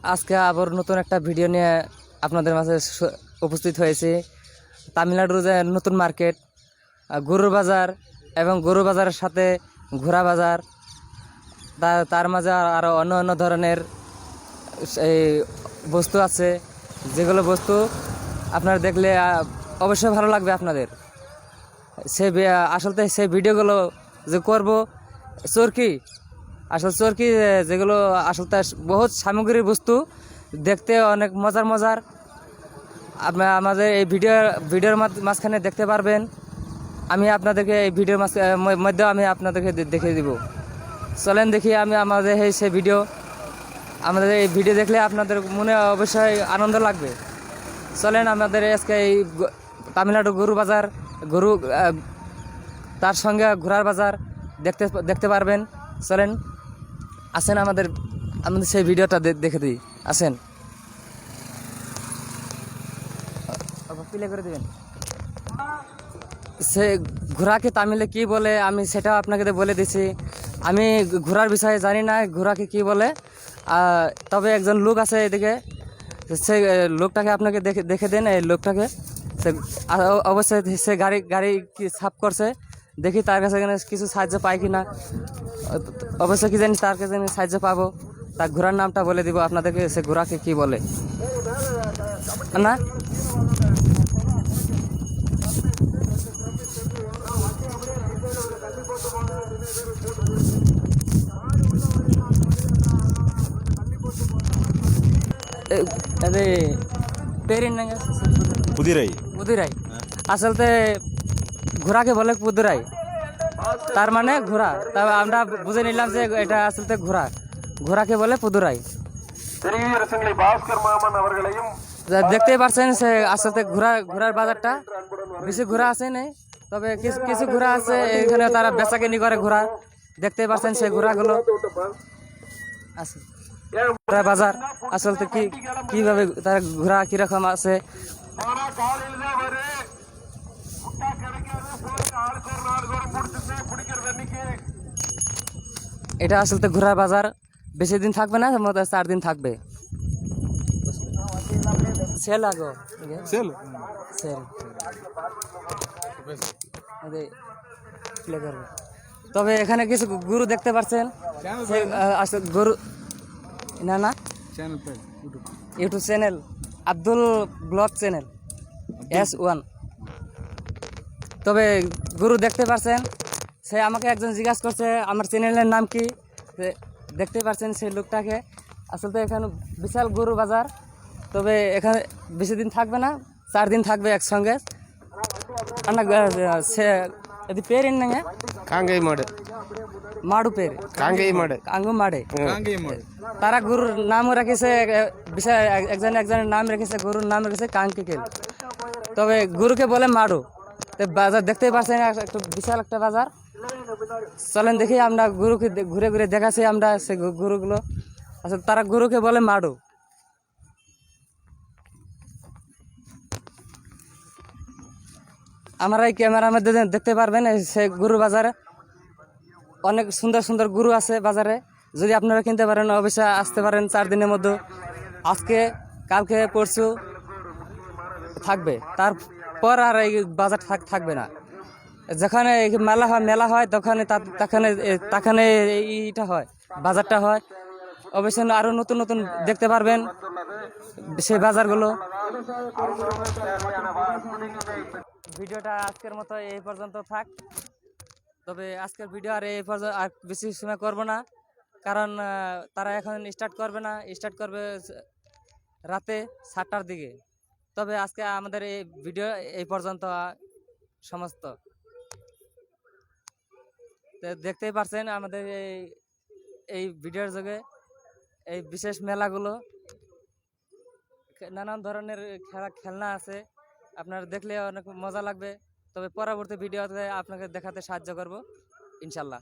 আজকে আবার নতুন একটা ভিডিও নিয়ে আপনাদের মাঝে উপস্থিত হয়েছি। তামিলনাড়ুর যে নতুন মার্কেট, গরুর বাজার এবং গরু বাজারের সাথে ঘোড়া বাজার, তার মাঝে আরও অন্য অন্য ধরনের এই বস্তু আছে, যেগুলো বস্তু আপনারা দেখলে অবশ্যই ভালো লাগবে আপনাদের। আসলে সেই ভিডিওগুলো যে করব চরকি, আসলে চরকি যেগুলো আসলে বহুত সামগ্রীর বস্তু, দেখতে অনেক মজার মজার। আমাদের এই ভিডিওর মাঝখানে দেখতে পারবেন। আমি আপনাদেরকে এই ভিডিওর মধ্যে আমি আপনাদেরকে দেখিয়ে দিব। চলেন দেখি আমি আমাদের সেই ভিডিও। আমাদের এই ভিডিও দেখলে আপনাদের মনে অবশ্যই আনন্দ লাগবে। চলেন আমাদের আজকে এই তামিলনাড়ু গরু বাজার, গরু তার সঙ্গে ঘোড়ার বাজার দেখতে পারবেন। চলেন আসেন আমাদের সেই ভিডিওটা দেখে দিই। আসেন, প্লে করে দেবেন। সে ঘোড়াকে তামিলে কি বলে আমি সেটাও আপনাকে বলে দিছি। আমি ঘোড়ার বিষয়ে জানি না ঘোড়াকে কি বলে, তবে একজন লোক আছে এদিকে, সে লোকটাকে আপনাকে দেখে দেন। এই লোকটাকে সে অবশ্যই সে গাড়ি কি সাফ করছে, দেখি তার কাছে কিছু সাহায্য পাই কি না। অবশ্যই কি জানি তার কাছে সাহায্য পাবো। তার ঘোড়ার নামটা বলে দিব আপনাদেরকে, সে ঘোড়াকে কি বলে না। అదే పేరేంటంగా পুদিরাই পুদিরাই। আসলতে ঘোড়াকে বলে পুদিরাই, তার মানে ঘোড়া। তবে আমরা বুঝে নিলাম যে এটা আসলতে ঘোড়াকে বলে পুদুরাই। দেখতেই পাচ্ছেন সে আসলতে ঘোড়ার বাজারটা বেশি ঘোড়া আছে নেই, তবে কিছু ঘোড়া আছে এখানে, তারা বেচাকেনি করে ঘোড়া। দেখতেই পাচ্ছেন সেই ঘোড়াগুলো আছে। বাজার আসলতে কিভাবে তার ঘোড়া কিরকম আছে। এটা আসলতে ঘোড়ার বাজার বেশি দিন থাকবে না, মোট 4 দিন থাকবে। সেল আগো সেল সেল তবে এখানে কিছু গরু দেখতে পাচ্ছেন। গরু না YouTube channel Abdul blog channel S1। তবে গরু দেখতে পাচ্ছেন, সে আমাকে একজন জিজ্ঞাসা করছে আমার চ্যানেলের নাম কি। দেখতে পাচ্ছেন সেই লোকটাকে। আসলে এখানে বিশাল গরু বাজার, তবে এখানে বেশি দিন থাকবে না, 4 দিন থাকবে একসঙ্গে। সে এদি పేరు ఏంటంగా কাঙ্গাই মাড়ে মাড়ু పేరు কাঙ্গাই মাড়ে কাঙ্গু মাড়ে। তারা গরুর নামও রেখেছে, বিশাল একজনের নাম রেখেছে, গরুর নাম রেখেছে কাঙ্কিকেল, তবে গরুকে বলে মাড়ু। তো বাজার দেখতেই পাচ্ছেন একটু বিশাল একটা বাজার। চলেন দেখি আমরা গরুকে ঘুরে ঘুরে দেখাচ্ছি আমরা সে গরুগুলো। আসলে তারা গরুকে বলে মাড়ু। আমরা এই ক্যামেরার মধ্যে দেখতে পারবেন সে গরু বাজারে অনেক সুন্দর সুন্দর গরু আছে বাজারে। যদি আপনারা কিনতে পারেন অবশ্যই আসতে পারেন 4 দিনের মধ্যে। আজকে কালকে পরশু থাকবে, তারপর আর এই বাজার থাকবে না। যেখানে মেলা হয় তখন এইটা হয়, বাজারটা হয়। অবশ্যই আরও নতুন নতুন দেখতে পারবেন সেই বাজারগুলো। ভিডিওটা আজকের মতো এই পর্যন্ত থাক। তবে আজকের ভিডিও আর এই পর্যন্ত আর বেশি সময় করব না, কারণ তারা এখন স্টার্ট করবে রাতে 7টার দিকে। তবে আজকে আমাদের এই ভিডিও এই পর্যন্ত সমস্ত। দেখতেই পারছেন আমাদের এই ভিডিওর যোগে এই বিশেষ মেলাগুলো, নানান ধরনের খেলনা আছে। আপনারা দেখলে অনেক মজা লাগবে। তবে পরবর্তী ভিডিওতে আপনাকে দেখাতে সাহায্য করব ইনশাল্লাহ।